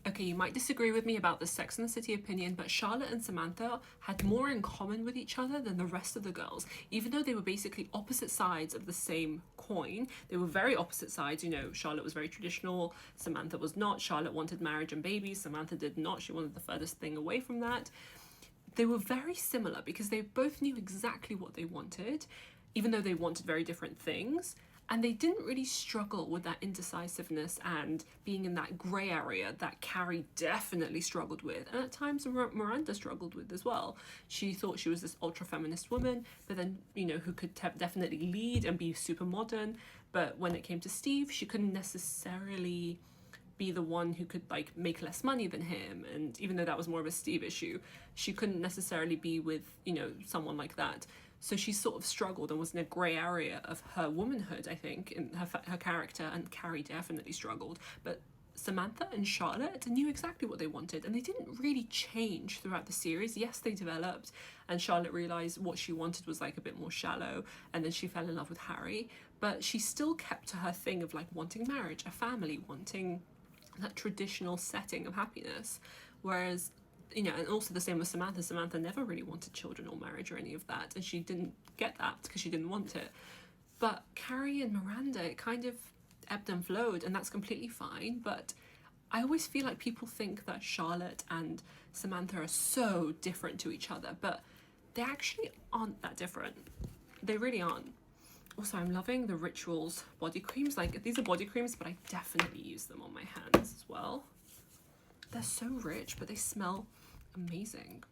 Okay, you might disagree with me about the Sex and the City opinion, but Charlotte and Samantha had more in common with each other than the rest of the girls. Even though they were basically opposite sides of the same coin, they were very opposite sides. You know, Charlotte was very traditional, Samantha was not. Charlotte wanted marriage and babies, Samantha did not. She wanted the furthest thing away from that. They were very similar because they both knew exactly what they wanted, even though they wanted very different things. And they didn't really struggle with that indecisiveness and being in that grey area that Carrie definitely struggled with, and at times Miranda struggled with as well. She thought she was this ultra feminist woman, but then, you know, who could definitely lead and be super modern. But when it came to Steve, she couldn't necessarily be the one who could like make less money than him, and even though that was more of a Steve issue, she couldn't necessarily be with, you know, someone like that. So she sort of struggled and was in a grey area of her womanhood, I think, in her character, and Carrie definitely struggled. But Samantha and Charlotte knew exactly what they wanted, and they didn't really change throughout the series. Yes, they developed, and Charlotte realised what she wanted was like a bit more shallow, and then she fell in love with Harry, but she still kept to her thing of like wanting marriage, a family, wanting that traditional setting of happiness. Whereas, you know, and also the same with Samantha. Samantha never really wanted children or marriage or any of that, and she didn't get that because she didn't want it. But Carrie and Miranda, it kind of ebbed and flowed, and that's completely fine. But I always feel like people think that Charlotte and Samantha are so different to each other, but they actually aren't that different. They really aren't. Also, I'm loving the Rituals body creams. Like, these are body creams, but I definitely use them on my hands as well. They're so rich, but they smell amazing.